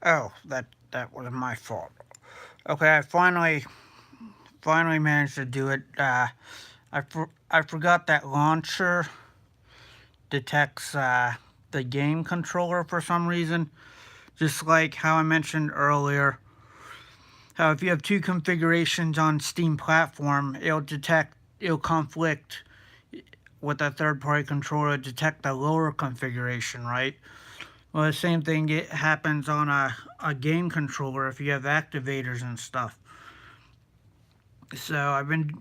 Oh, that was my fault. Okay, I finally managed to do it. I forgot that launcher detects the game controller for some reason. Just like how I mentioned earlier, how if you have two configurations on Steam platform, it'll conflict with a third party controller to detect the lower configuration, right? Well, the same thing it happens on a game controller if you have activators and stuff. So I've been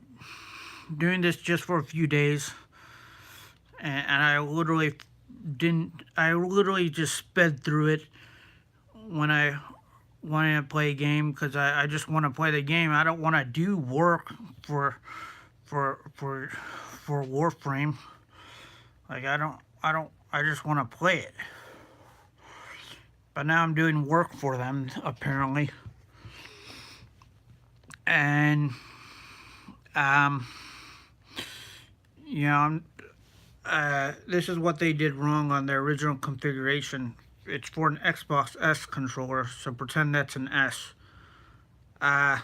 doing this just for a few days, and I literally just sped through it when I wanted to play a game because I just want to play the game. I don't want to do work for for Warframe. Like I just want to play it. But now I'm doing work for them apparently, and um, you know, this is what they did wrong on their original configuration. It's for an Xbox S controller, so pretend that's an S. Uh,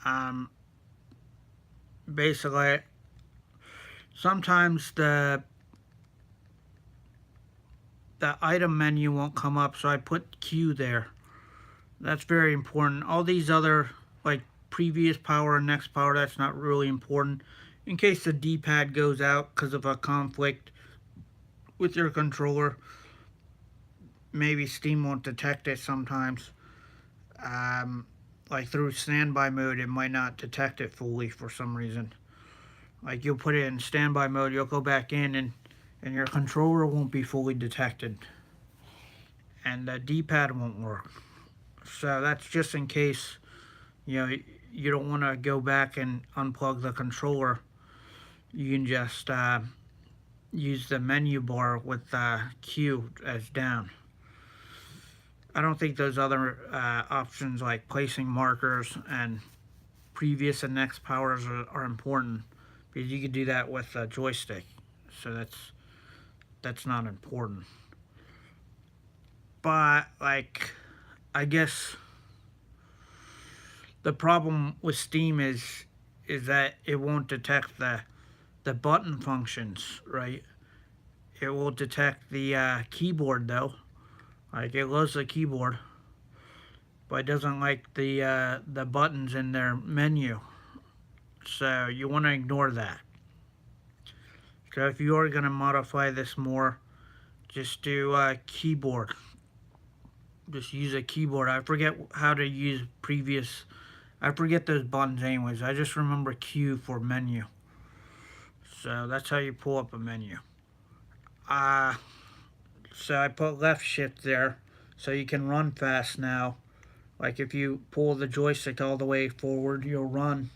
um, Basically, sometimes the item menu won't come up, so I put Q there. That's very important. All these other like previous power and next power, that's not really important. In case the D-pad goes out because of a conflict with your controller, maybe Steam won't detect it sometimes. Um, like through standby mode, it might not detect it fully for some reason. Like you'll put it in standby mode, you'll go back in, and your controller won't be fully detected, and the D-pad won't work. So that's just in case you know you don't want to go back and unplug the controller. You can just use the menu bar with Q as down. I don't think those other options like placing markers and previous and next powers are important because you could do that with a joystick. So that's not important. But like I guess the problem with Steam is that it won't detect the button functions, right? It will detect the keyboard though. Like it loves the keyboard, but it doesn't like the buttons in their menu. So you want to ignore that. So if you are going to modify this more, just do keyboard. Just use a keyboard. I forget how to use previous. I forget those buttons anyways. I just remember Q for menu. So that's how you pull up a menu. Uh, so I put left shift there so you can run fast now. Like if you pull the joystick all the way forward, you'll run.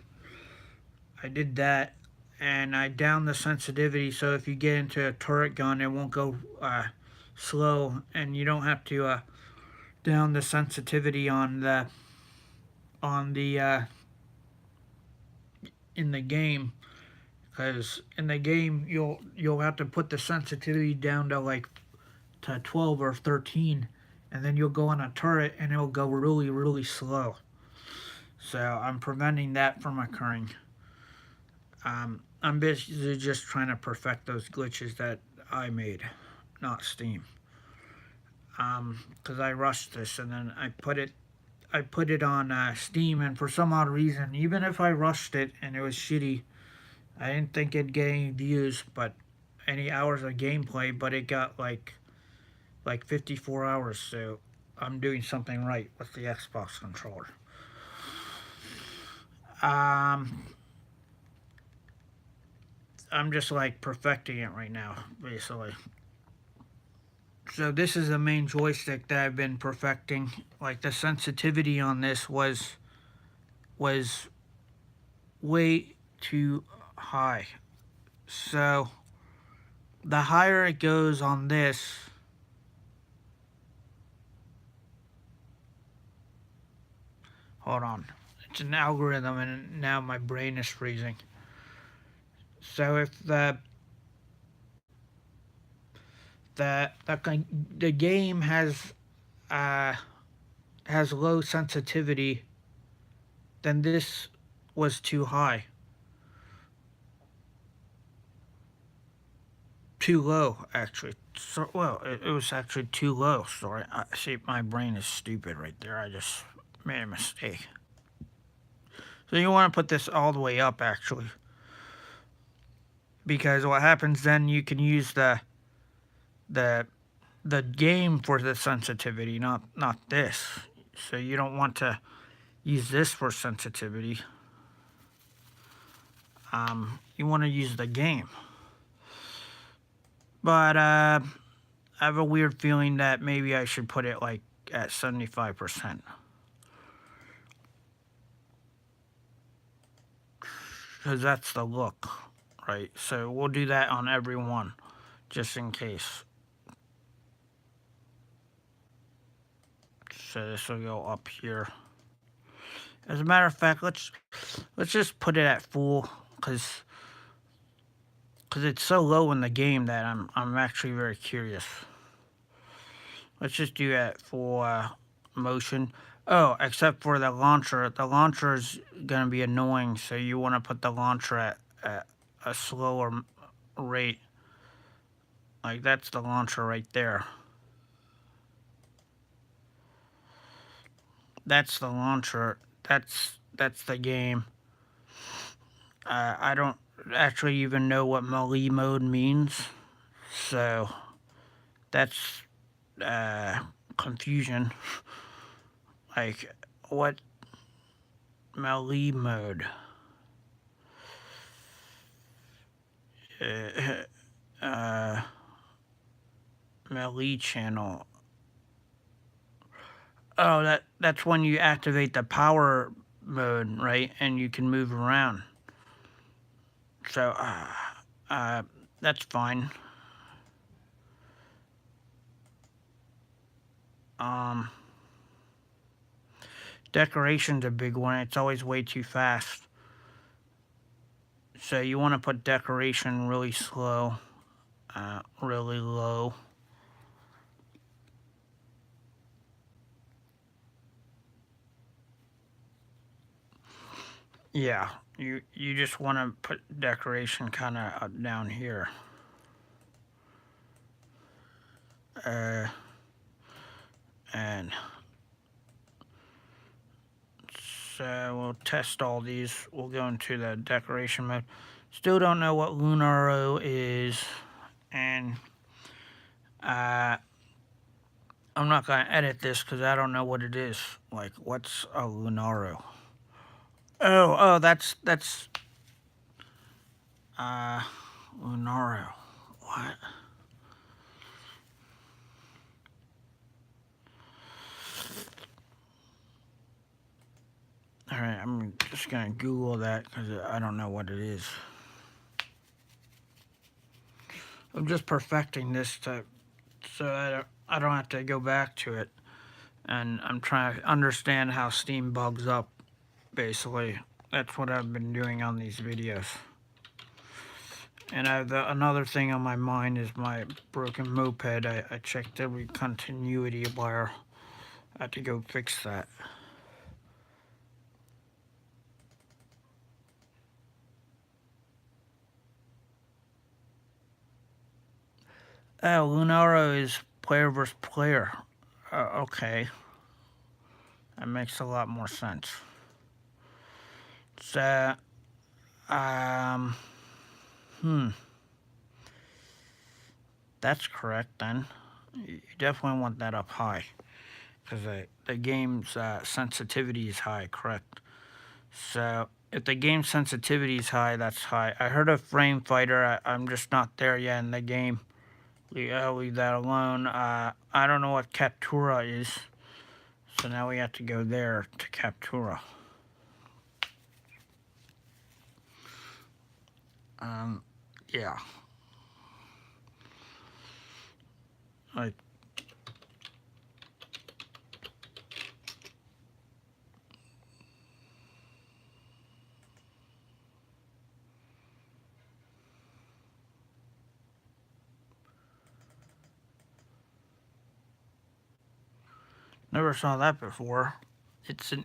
I did that, and I downed the sensitivity so if you get into a turret gun, it won't go slow, and you don't have to down the sensitivity on the in the game because in the game you'll have to put the sensitivity down to like to 12 or 13, and then you'll go on a turret and it'll go really slow. So I'm preventing that from occurring. I'm basically just trying to perfect those glitches that I made, not Steam. Because I rushed this and then I put it on Steam, and for some odd reason, even if I rushed it and it was shitty, I didn't think it'd get any views, but any hours of gameplay. But it got like 54 hours, so I'm doing something right with the Xbox controller. Um, I'm just like perfecting it right now, basically. So this is the main joystick that I've been perfecting. Like the sensitivity on this was way too high. So the higher it goes on this, hold on. It's an algorithm and now my brain is freezing. So if the game uh, has low sensitivity, then this was too high, too low actually. So well, it was actually too low. Sorry, see, my brain is stupid right there. I just made a mistake. So you want to put this all the way up actually, because what happens then, you can use the the game for the sensitivity, not this. So you don't want to use this for sensitivity. You want to use the game. But I have a weird feeling that maybe I should put it like at 75%. Because that's the look, right? So we'll do that on every one, just in case. So this will go up here. As a matter of fact, let's just put it at full, because it's so low in the game that I'm actually very curious. Let's just do that for motion. Oh, except for the launcher. The launcher is gonna be annoying, so you want to put the launcher at a slower rate. Like that's the launcher right there. That's the launcher. That's the game. I don't actually even know what melee mode means, so that's confusion. Like, what melee mode? Melee channel. Oh, that's when you activate the power mode, right? And you can move around. So, that's fine. Decoration's a big one. It's always way too fast. So you want to put decoration really slow, really low. Yeah, you just want to put decoration kind of down here. And so we'll test all these. We'll go into the decoration mode. Still don't know what Lunaro is, and I'm not gonna edit this because I don't know what it is. Like, what's a Lunaro? Oh, that's Lunaro. What? All right, I'm just gonna Google that because I don't know what it is. I'm just perfecting this so I don't have to go back to it, and I'm trying to understand how Steam bugs up. Basically, that's what I've been doing on these videos. And another thing on my mind is my broken moped. I checked every continuity wire. I have to go fix that. Oh, Lunaro is player versus player. Okay. That makes a lot more sense. So, that's correct then. You definitely want that up high, because the game's sensitivity is high, correct? So if the game sensitivity is high, that's high. I heard of Frame Fighter. I'm just not there yet in the game. I'll leave that alone. I don't know what Captura is, so now we have to go there to Captura. Yeah. Like, Never saw that before. It's an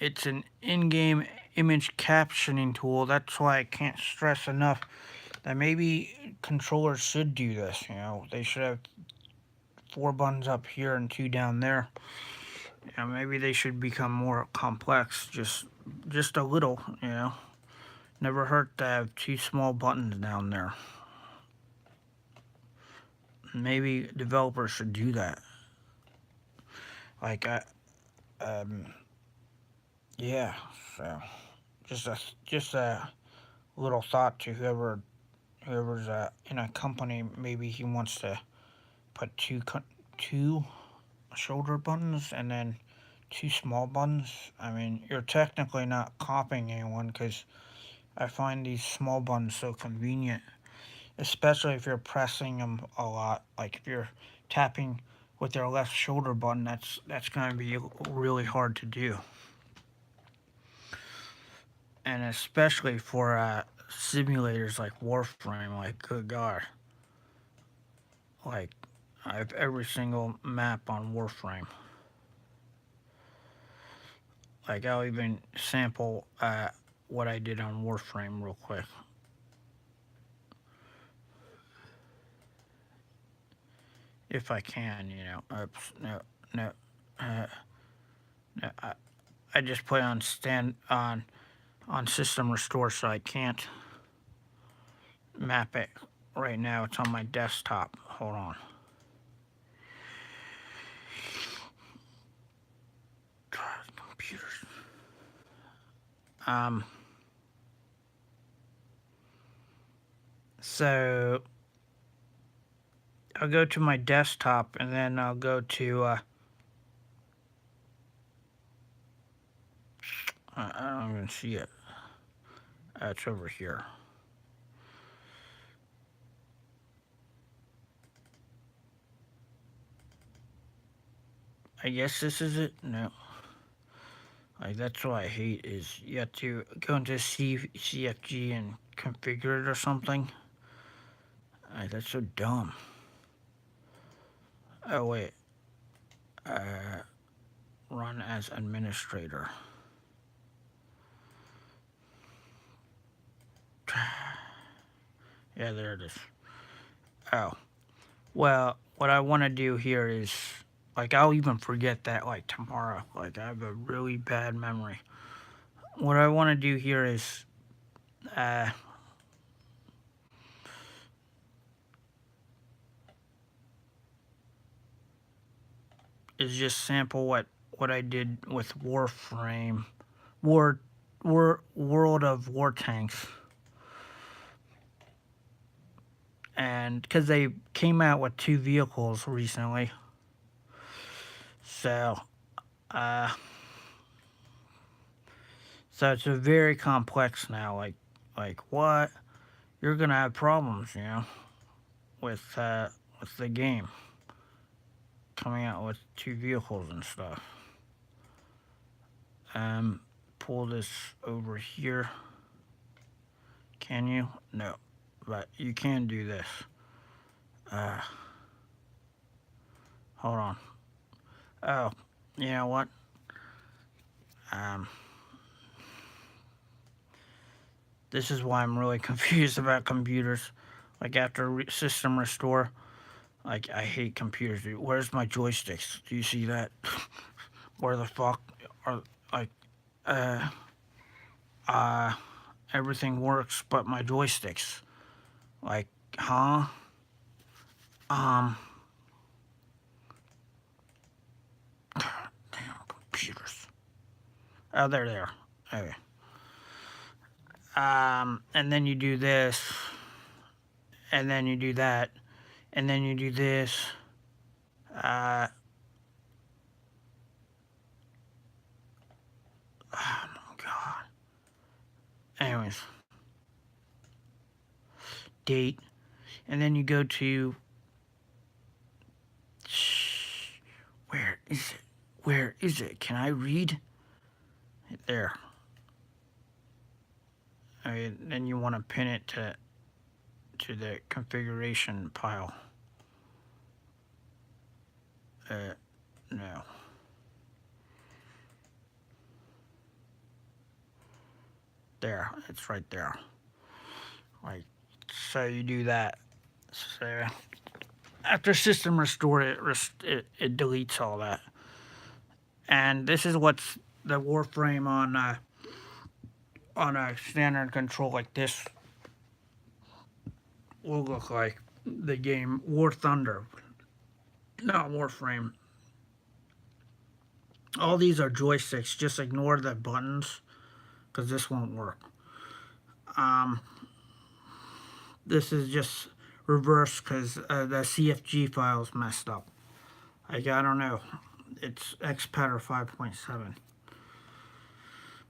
it's an in-game image captioning tool. That's why I can't stress enough that maybe controllers should do this. You know, they should have 4 buttons up here and 2 down there. You know, maybe they should become more complex, just a little. You know, never hurt to have 2 small buttons down there. Maybe developers should do that. Like yeah. So just a little thought to whoever's in a company. Maybe he wants to put two shoulder buttons and then 2 small buttons. I mean, you're technically not copying anyone, because I find these small buttons so convenient, especially if you're pressing them a lot. Like if you're tapping with your left shoulder button, that's going to be really hard to do. And especially for simulators like Warframe, like, good God. Like, I have every single map on Warframe. Like, I'll even sample what I did on Warframe real quick. If I can, you know. Oops, no. No, I just play on System Restore, so I can't map it right now. It's on my desktop. Hold on. Computers. So I'll go to my desktop, and then I'll go to I don't even see it. It's over here. I guess this is it. No. Like, that's what I hate, is you have to go into CFG and configure it or something. Like, that's so dumb. Oh wait. Run as administrator. Yeah, there it is. Oh. Well, what I want to do here is, like, I'll even forget that, like, tomorrow. Like, I have a really bad memory. What I want to do here is, just sample what I did with Warframe. World of War Tanks. And because they came out with 2 vehicles recently. So it's a very complex now. Like what? You're gonna have problems, you know, with the game coming out with 2 vehicles and stuff. Pull this over here. Can you? No, but you can do this. Hold on. Oh, you know what? This is why I'm really confused about computers. Like, after System Restore, like, I hate computers, dude. Where's my joysticks? Do you see that? Where the fuck are, like, everything works but my joysticks. Like, huh? Damn computers. Oh, they're there. Okay. And then you do this, and then you do that, and then you do this. Oh my God. Anyways. Date. And then you go to, where is it? Where is it? Can I read? There. Then you want to pin it to the configuration pile. No. There, it's right there. Like, so you do that. So after system restore, it deletes all that. And this is what's the Warframe on a standard control like this will look like. The game War Thunder, not Warframe. All these are joysticks. Just ignore the buttons because this won't work. Um, this is just reverse because the CFG file's messed up. Like, I don't know. It's XPatter 5.7.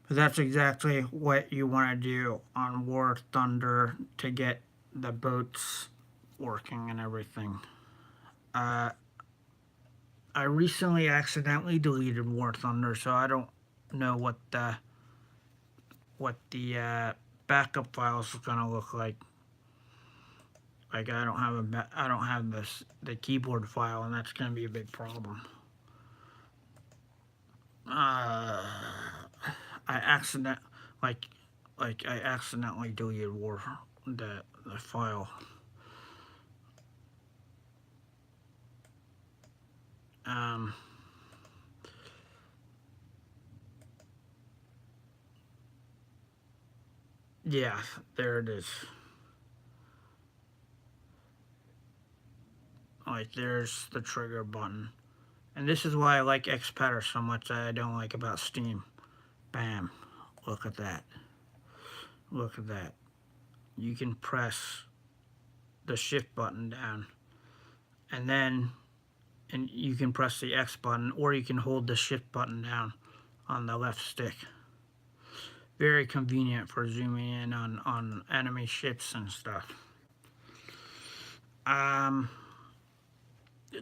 But that's exactly what you want to do on War Thunder to get the boats working and everything. I recently accidentally deleted War Thunder, so I don't know what the backup files is gonna look like. Like, I don't have the keyboard file, and that's gonna be a big problem. I accidentally deleted the file. Yeah, there it is. Like, there's the trigger button. And this is why I like XPatter so much that I don't like about Steam. Bam. Look at that. Look at that. You can press the shift button down. And you can press the X button, or you can hold the shift button down on the left stick. Very convenient for zooming in on enemy ships and stuff.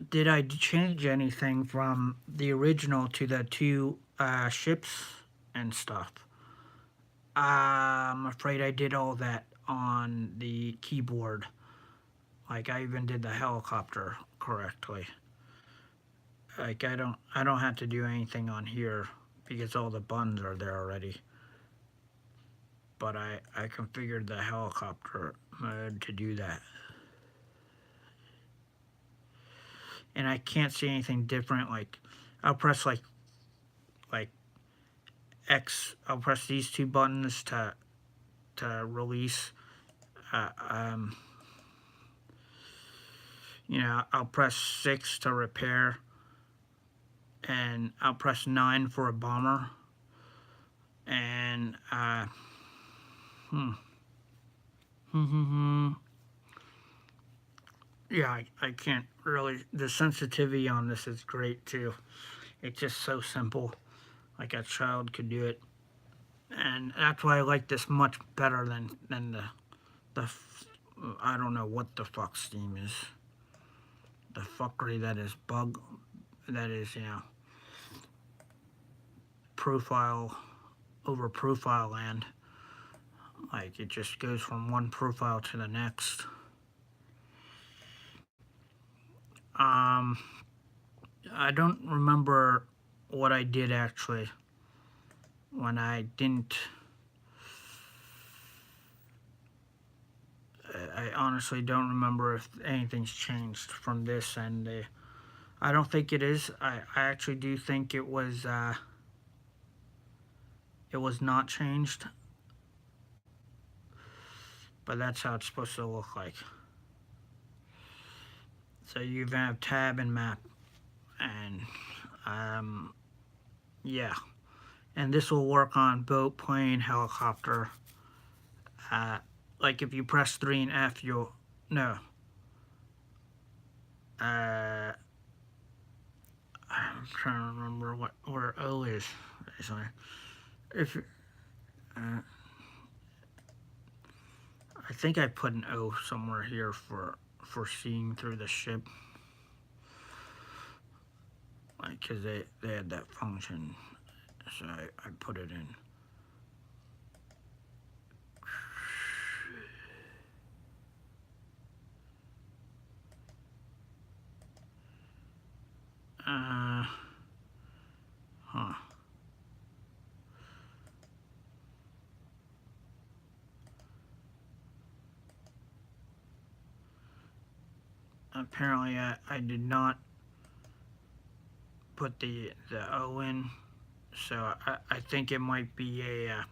Did I change anything from the original to the two ships and stuff? I'm afraid I did all that on the keyboard. Like, I even did the helicopter correctly. Like, I don't have to do anything on here because all the buttons are there already. But I configured the helicopter mode to do that. And I can't see anything different. Like, I'll press like X. I'll press these two buttons to release. You know, I'll press 6 to repair, and I'll press 9 for a bomber. And yeah, I can't really. The sensitivity on this is great too. It's just so simple, like a child could do it, and that's why I like this much better than the I don't know what the fuck Steam is. The fuckery that is profile over profile land. Like, it just goes from one profile to the next. I don't remember what I did actually when I didn't. I honestly don't remember if anything's changed from this, and I don't think it is. I actually do think it was not changed, but that's how it's supposed to look like. So you have tab and map, and yeah, and this will work on boat, plane, helicopter. Like, if you press 3 and F, you'll no. I'm trying to remember where O is. Sorry. If I think I put an O somewhere here for seeing through the ship, like, because they had that function, so I put it in. Huh. Apparently I did not put the O in, so I think it might be a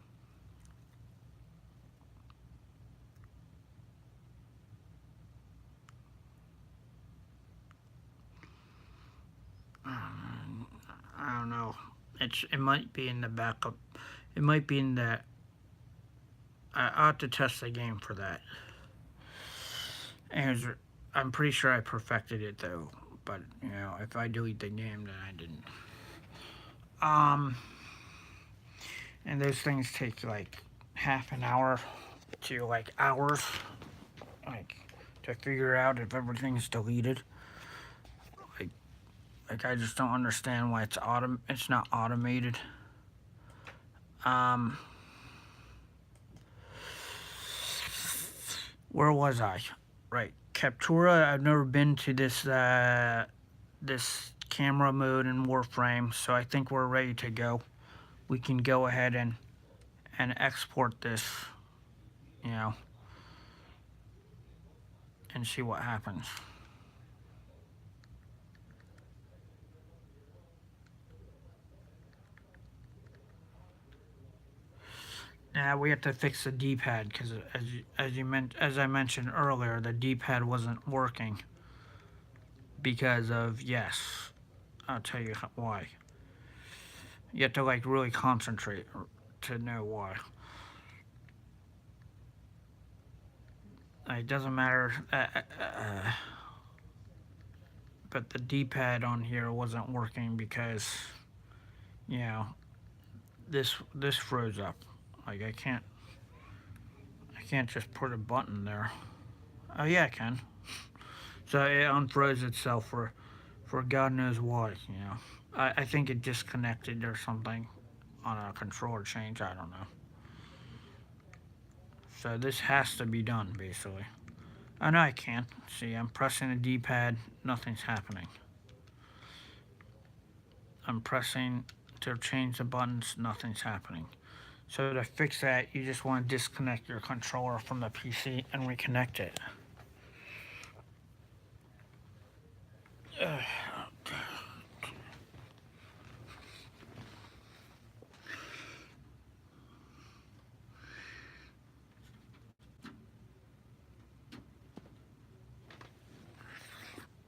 I don't know. It might be in the backup. It might be in the. I'll have to test the game for that. And I'm pretty sure I perfected it though. But if I delete the game, then I didn't. And those things take like half an hour to like hours, like to figure out if everything's deleted. Like I just don't understand why it's not automated. Where was I? Right, Captura. I've never been to this camera mode in Warframe, so I think we're ready to go. We can go ahead and export this, and see what happens. Now we have to fix the D-pad because as I mentioned earlier, the D-pad wasn't working because of I'll tell you why. You have to like really concentrate to know why. It doesn't matter, but the D-pad on here wasn't working because this froze up. Like I can't just put a button there. Oh yeah, I can. So it unfroze itself for God knows why. I think it disconnected or something on a controller change. I don't know. So this has to be done basically. Oh no, I can't. See, I'm pressing the D-pad. Nothing's happening. I'm pressing to change the buttons. Nothing's happening. So to fix that, you just want to disconnect your controller from the PC and reconnect it.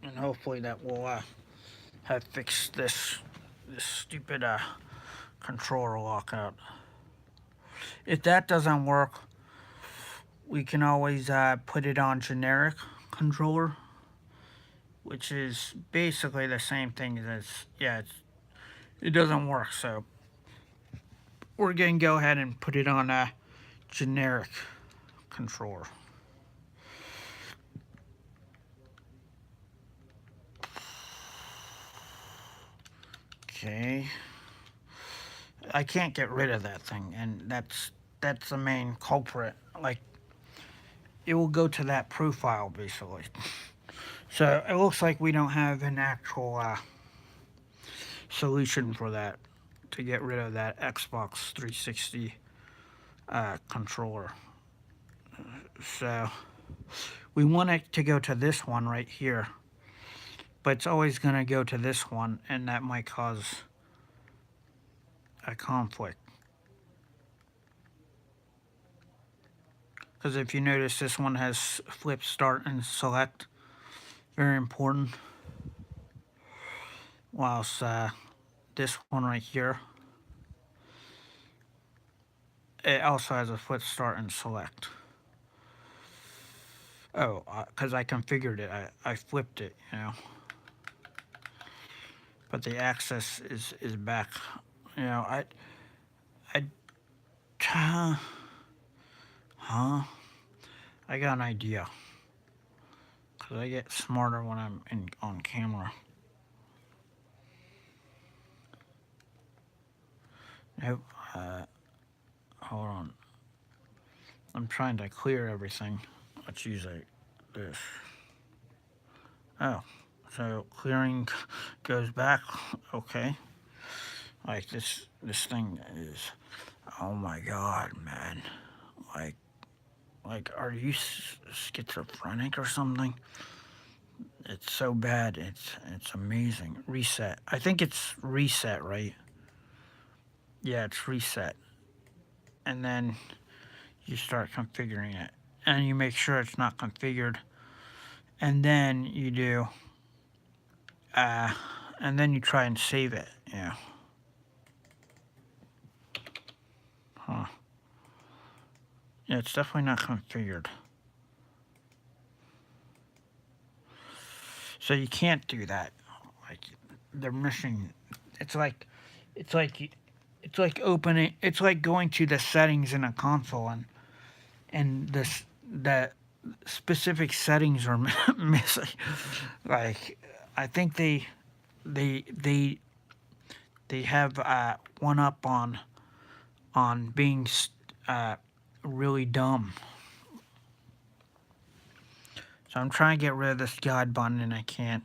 And hopefully that will have fixed this stupid controller lockout. If that doesn't work, we can always put it on generic controller, which is basically the same thing as it doesn't work. So we're gonna go ahead and put it on a generic controller. Okay. I can't get rid of that thing, and that's the main culprit. Like, it will go to that profile basically. So it looks like we don't have an actual solution for that to get rid of that Xbox 360 controller. So we want it to go to this one right here, but it's always going to go to this one, and that might cause a conflict. Because if you notice, this one has flip, start, and select. Very important. Whilst this one right here, it also has a flip, start, and select. Oh, because I configured it. I flipped it, But the access is back. I I got an idea. Because I get smarter when I'm on camera. Nope. Hold on. I'm trying to clear everything. Let's use this. Oh, So clearing goes back. Okay. Like this thing is, oh my god, man. Like, are you schizophrenic or something? It's so bad. It's amazing. Reset. I think it's reset, right? Yeah, it's reset. And then you start configuring it, and you make sure it's not configured, and then you do, and then you try and save it. Yeah. Huh. Yeah, it's definitely not configured. So you can't do that. Like, they're missing. It's like, it's like, it's like opening. It's like going to the settings in a console, and the specific settings are missing. Like, I think they they they have one up on being uh, really dumb. So I'm trying to get rid of this guide button and I can't.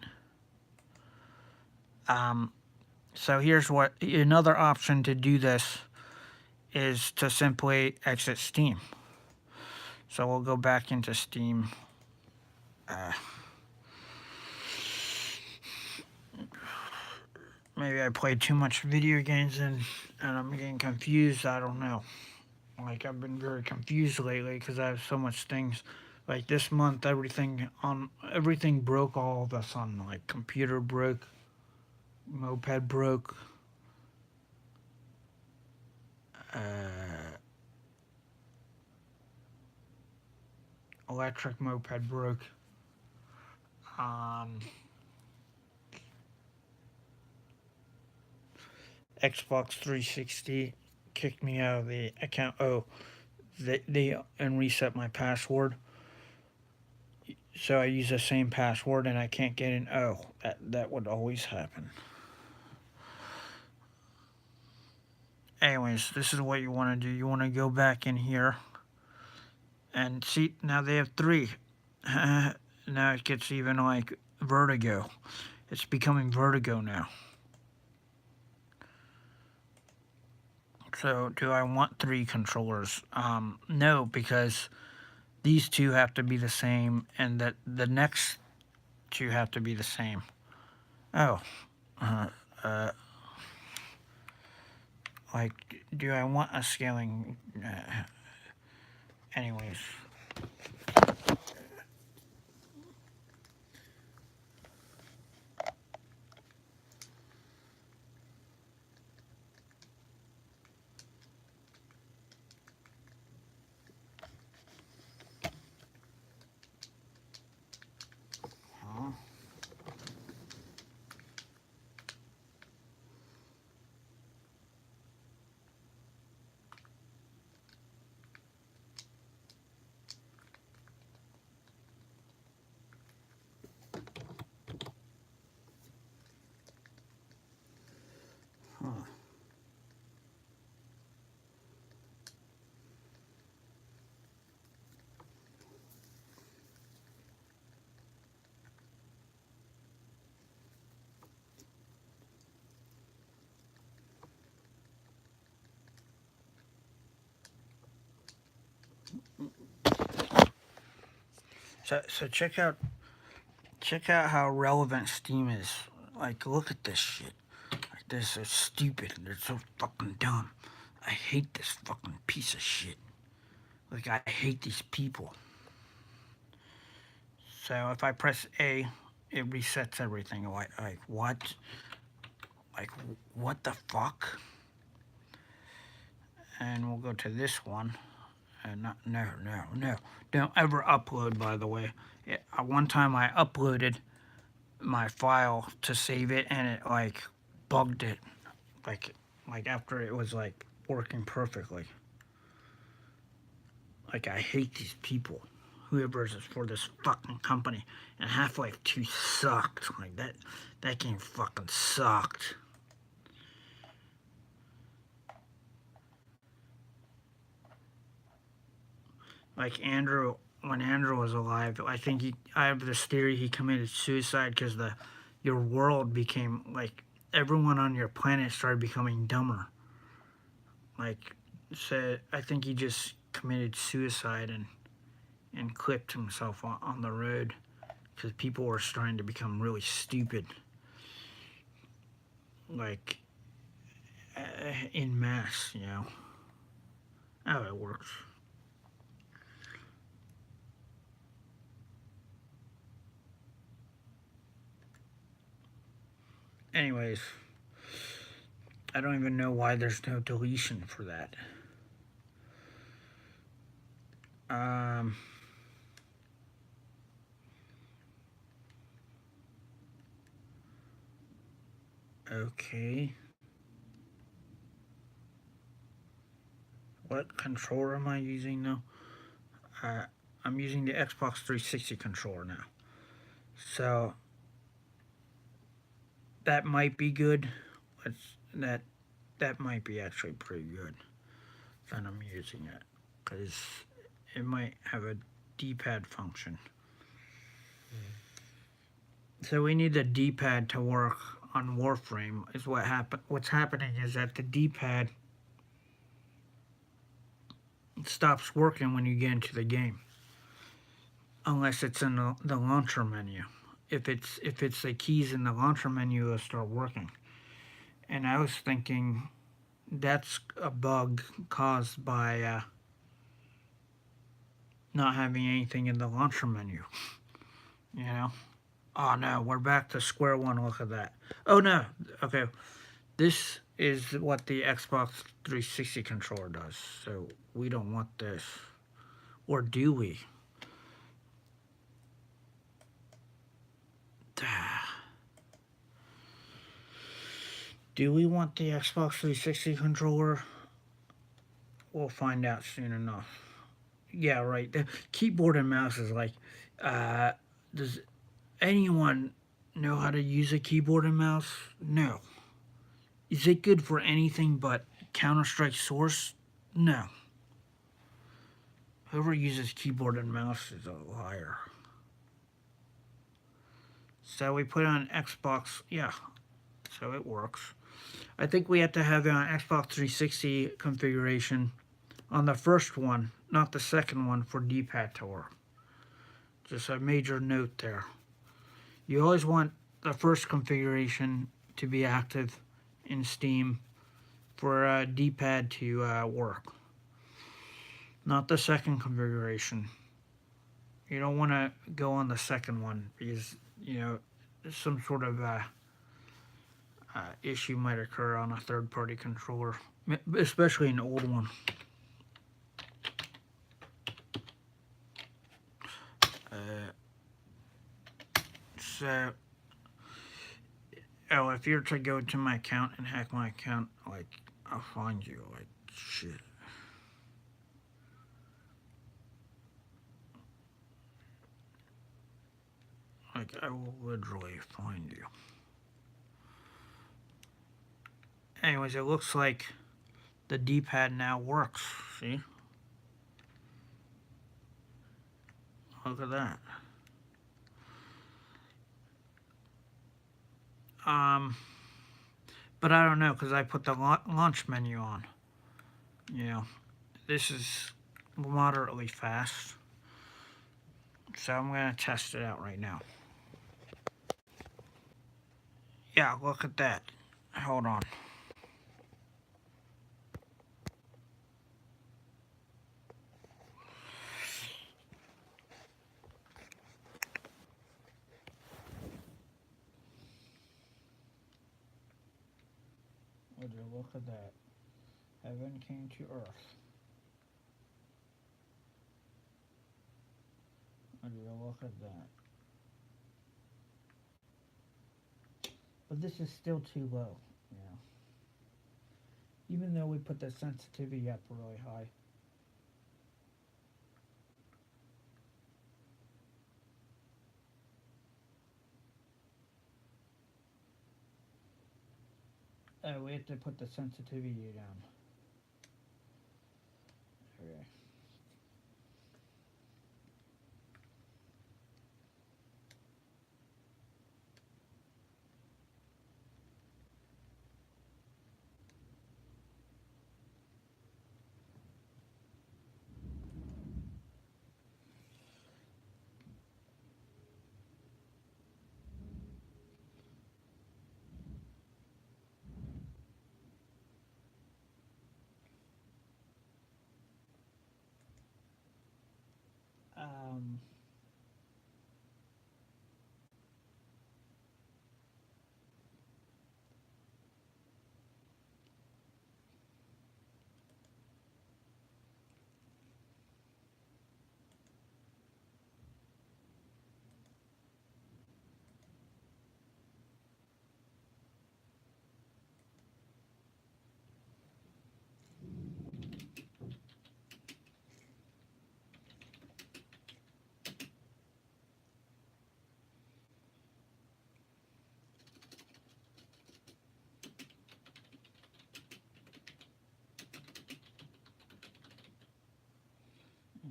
So here's what another option to do this is to simply exit Steam. So we'll go back into Steam. Maybe I played too much video games and I'm getting confused. I don't know. Like, I've been very confused lately because I have so much things. Like this month, everything broke all of a sudden. Like computer broke, moped broke, electric moped broke. Xbox 360 kicked me out of the account. Oh, they and reset my password. So I use the same password and I can't get in. Oh, that would always happen. Anyways, this is what you want to do. You want to go back in here and see. Now they have 3. Now it gets even like Vertigo. It's becoming Vertigo now. So do I want 3 controllers? No, because these 2 have to be the same, and the next 2 have to be the same. Oh, like, do I want a scaling? Anyways. So check out how relevant Steam is. Like, look at this shit. Like, they're so stupid. They're so fucking dumb. I hate this fucking piece of shit. Like, I hate these people. So if I press A, it resets everything. Like what? Like, what the fuck? And we'll go to this one. And no. Don't ever upload, by the way. One time I uploaded my file to save it and it like bugged it. Like after it was like working perfectly. Like, I hate these people. Whoever's for this fucking company. And Half-Life 2 sucked. Like, that game fucking sucked. Like, Andrew when Andrew was alive, I have this theory he committed suicide because your world became like everyone on your planet started becoming dumber. Like, so I think he just committed suicide and clipped himself on the road because people were starting to become really stupid. Like, in mass, you know. How it works. Anyways, I don't even know why there's no deletion for that. Um, okay. What controller am I using now? I'm using the Xbox 360 controller now. So that might be good. That that might be actually pretty good that I'm using it because it might have a D-pad function. So we need the D-pad to work on Warframe. Is what happen. What's happening is that the D-pad stops working when you get into the game, unless it's in the launcher menu. If it's the keys in the launcher menu, it'll start working. And I was thinking that's a bug caused by not having anything in the launcher menu. You know? Oh no, we're back to square one. Look at that. Oh no. Okay. This is what the Xbox 360 controller does. So we don't want this. Or do we? Do we want the Xbox 360 controller? We'll find out soon enough. Yeah, right. The keyboard and mouse is like, uh, does anyone know how to use a keyboard and mouse? No. Is it good for anything but Counter-Strike Source? No. Whoever uses keyboard and mouse is a liar. So we put on Xbox, yeah, so it works. I think we have to have an Xbox 360 configuration on the first one, not the second one, for D-pad to work. Just a major note there. You always want the first configuration to be active in Steam for D-pad to work. Not the second configuration. You don't want to go on the second one because, you know, some sort of issue might occur on a third-party controller, especially an old one. So, oh, if you're to go to my account and hack my account, like, I'll find you, like, shit. Like, I will literally find you. Anyways, it looks like the D-pad now works, see? Look at that. But I don't know, because I put the launch menu on. You know, this is moderately fast. So I'm going to test it out right now. Yeah, look at that. Hold on. Would you look at that? Heaven came to earth. Would you look at that? But this is still too low, you know. Even though we put the sensitivity up really high. We have to put the sensitivity down. Okay.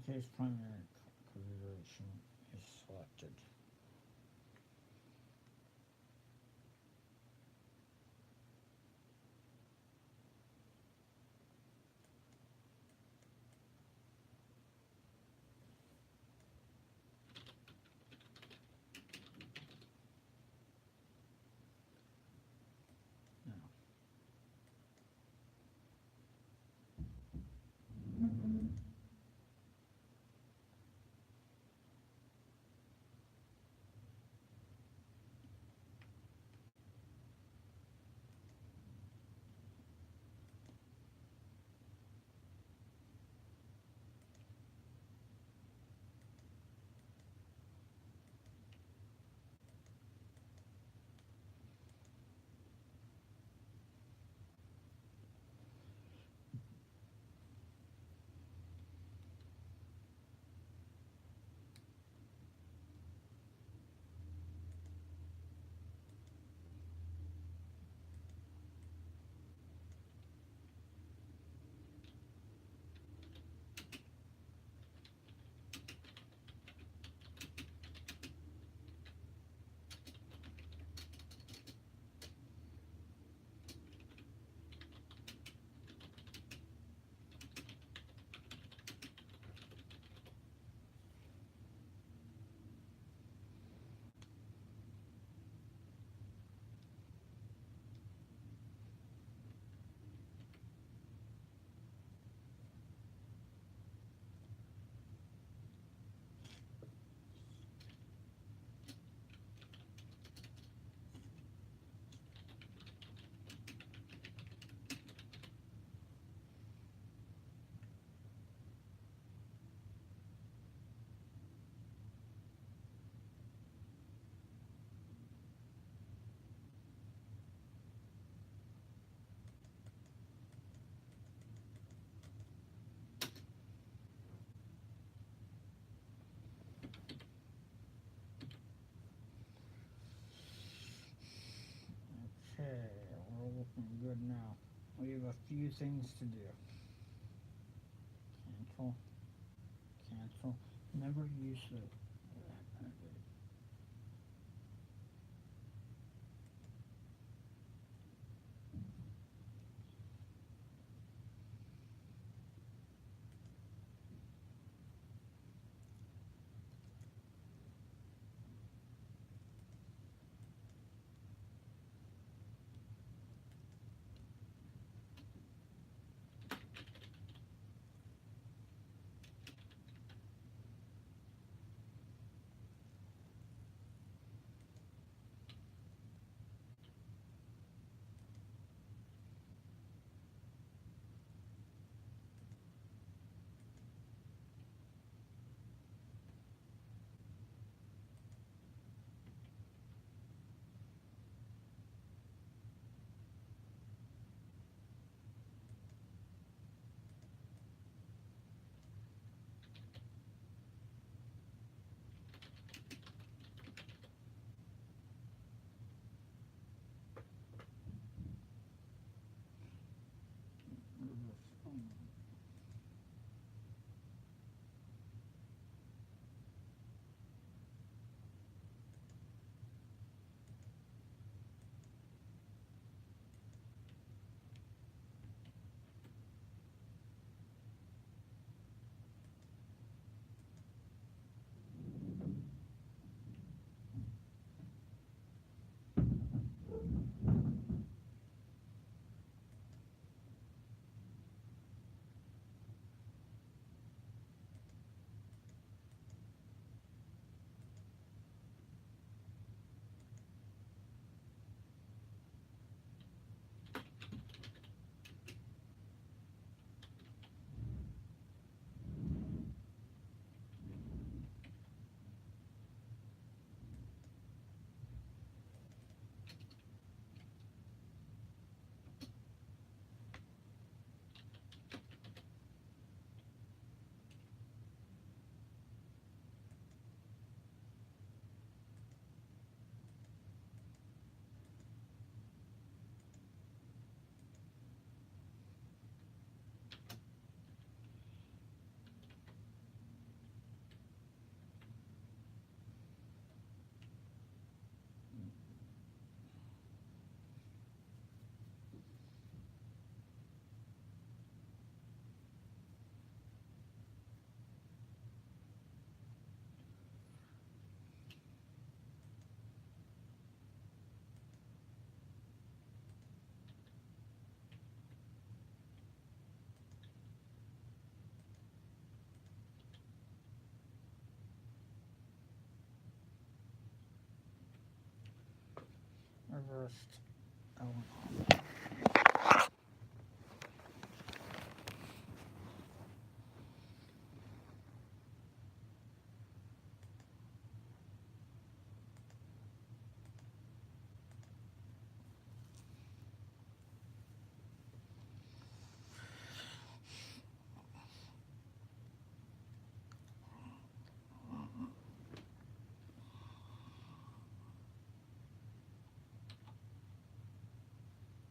case primary configuration is selected. Now, okay, we're looking good now. We have a few things to do. Cancel, cancel. Never use the reversed element.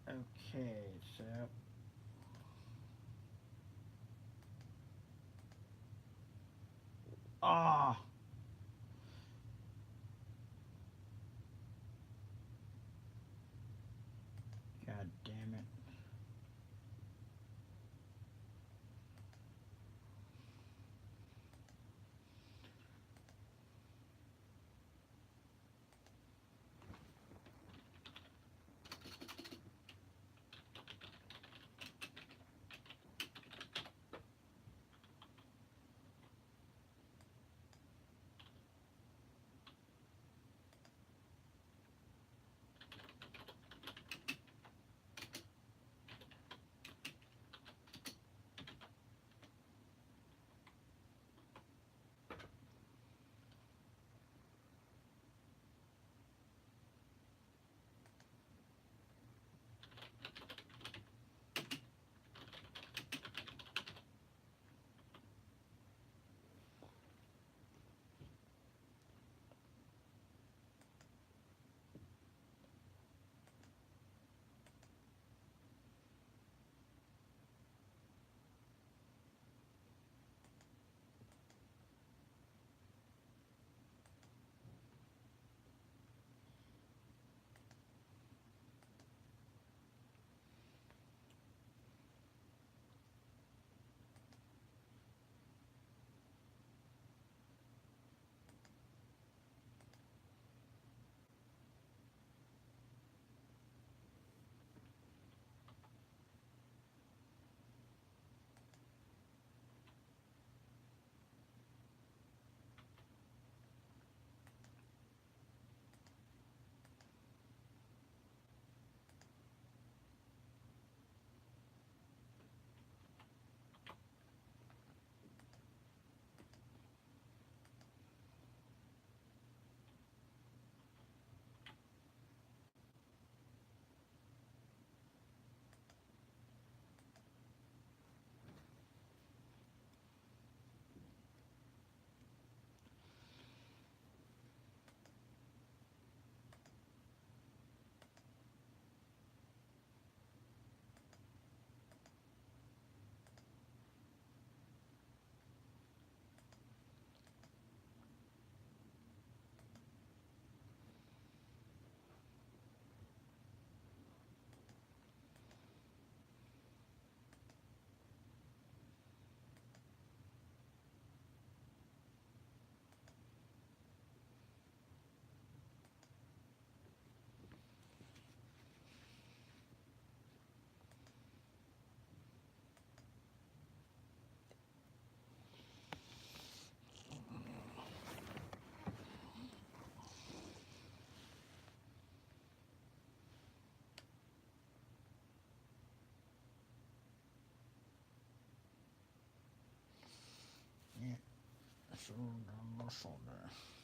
Okay, so ah, god damn it. Yeah, so muscle there.